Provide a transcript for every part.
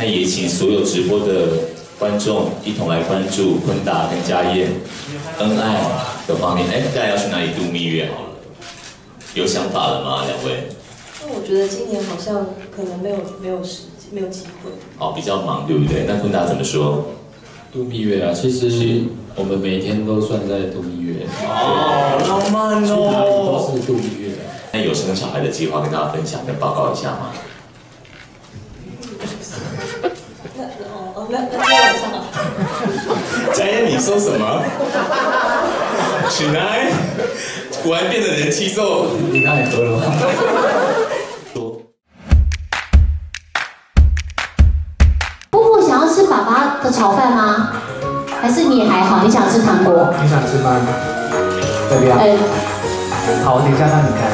也请所有直播的观众一同来关注坤达跟家燕恩爱的方面。哎，大家要去哪里度蜜月好了？有想法了吗？两位？那我觉得今年好像可能没有机会。哦，比较忙，对不对？那坤达怎么说？度蜜月啊，其实我们每天都算在度蜜月。哦，浪漫去哪里哦。都是度蜜月啊。那有生小孩的计划跟大家分享跟报告一下吗？那今天晚上啊。家燕，你说什么？许南，果然变得人气瘦。你那也喝了吗？布布想要吃爸爸的炒饭吗？还是你也还好？你想吃糖果？你想吃吗？要不要？好，我等一下让你看。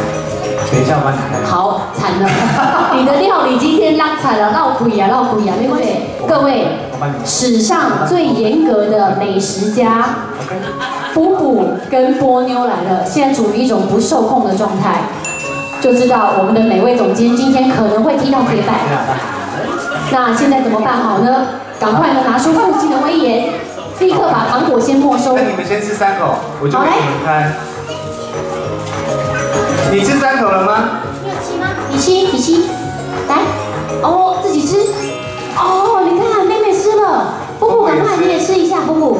等一下我帮你看。好，惨了，你的料理今天拉惨了，闹鬼啊，闹鬼啊，对不对？各位，史上最严格的美食家，布布跟波妞来了，现在处于一种不受控的状态，就知道我们的每位总监今天可能会踢到铁板。那现在怎么办好呢？赶快呢拿出父亲的威严，立刻把糖果先没收。那你们先吃3口，我就给你们开。你吃3口了吗？你有吃吗？你吃，来，哦，自己吃。哦，你看妹妹吃了，布布赶快你也吃一下，布布。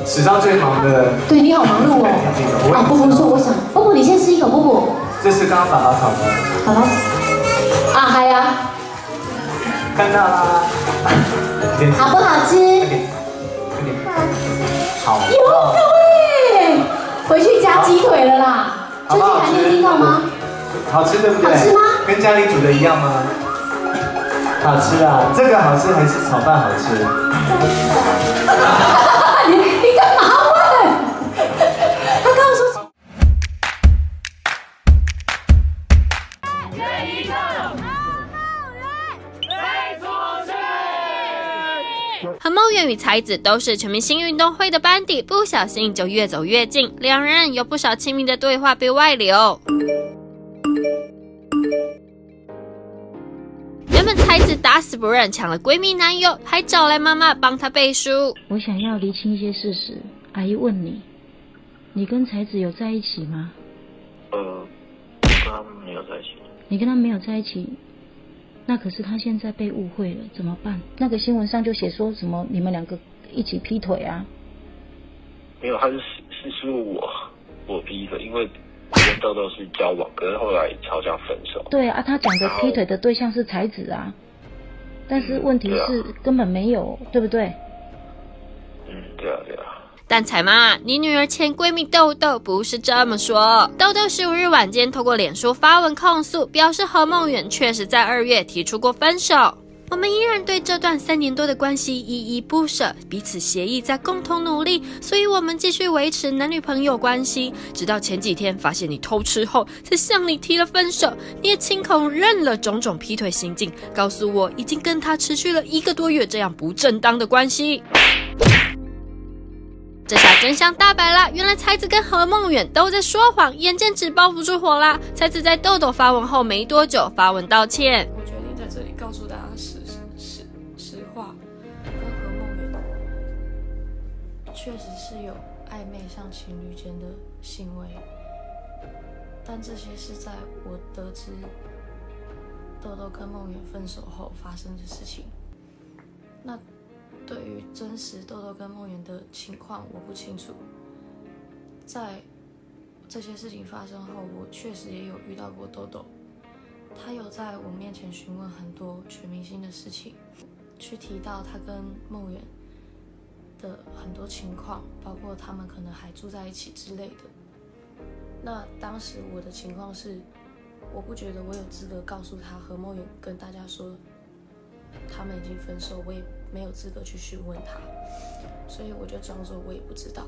史上最忙的。对你好忙碌哦。啊，布布说我想，布布你先吃一口，布布。这是刚刚爸爸炒的。好了。啊，嗨呀。看到啦。好不好吃？好。有口味，回去加鸡腿了啦。最近还没听到吗？好吃对不对？好吃吗？跟家里煮的一样吗？好吃啊，这个好吃还是炒饭好吃？你干嘛问？他刚刚说。何梦圆与才子都是全明星运动会的班底，不小心就越走越近，两人有不少亲密的对话被外流。原本才子打死不认抢了闺蜜男友，还找来妈妈帮她背书。我想要厘清一些事实。阿姨问你，你跟才子有在一起吗？跟他没有在一起。你跟他没有在一起，那可是他现在被误会了，怎么办？那个新闻上就写说什么你们2个一起劈腿啊？没有，他是我逼的，因为我跟豆豆是交往，可是后来吵架分手。对啊，他讲的劈腿的对象是才子啊，但是问题是根本没有，对不对？对啊。但彩妈，你女儿前闺蜜豆豆不是这么说。豆豆15日晚间透过脸书发文控诉，表示何梦圆确实在2月提出过分手。我们依然对这段3年多的关系依依不舍，彼此协议在共同努力，所以我们继续维持男女朋友关系。直到前几天发现你偷吃后，才向你提了分手。你也亲口认了种种劈腿行径，告诉我已经跟他持续了1个多月这样不正当的关系。这下真相大白啦！原来才子跟何梦圆都在说谎，眼见纸包不住火啦。才子在豆豆发文后没多久发文道歉。我决定在这里告诉大家实话，跟何梦圆确实是有暧昧像情侣间的行为，但这些是在我得知豆豆跟梦圆分手后发生的事情。那对于真实豆豆跟梦圆的情况，我不清楚。在这些事情发生后，我确实也有遇到过豆豆，他有在我面前询问很多全明星的事情，去提到他跟梦圆的很多情况，包括他们可能还住在一起之类的。那当时我的情况是，我不觉得我有资格告诉他何梦圆跟大家说他们已经分手，我也没有资格去询问他，所以我就装作我也不知道。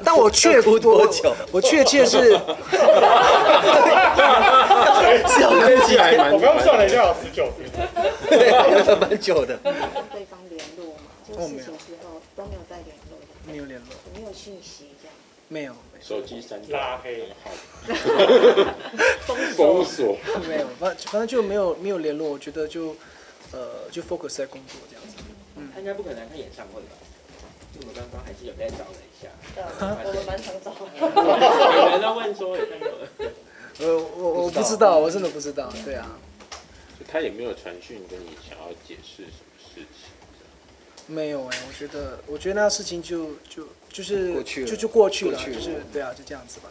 但我确切是，是要哭几天？我刚算了一下，19分，对，蛮久的。跟对方联络嘛，这个事情之后都没有再联络的。没有联络，没有讯息这样。没有。手机删拉黑，封锁。没有，反正就没有联络。我觉得就就 focus 在工作这样子。他应该不可能看演唱会吧？因为我刚刚还是有在找了一下。我们蛮常找。有人在问说有看过。我不知道，我真的不知道。对啊。他也没有传讯跟你想要解释什么事情。没有我觉得那事情就是过去了，就过去了，就是对啊，就这样子吧。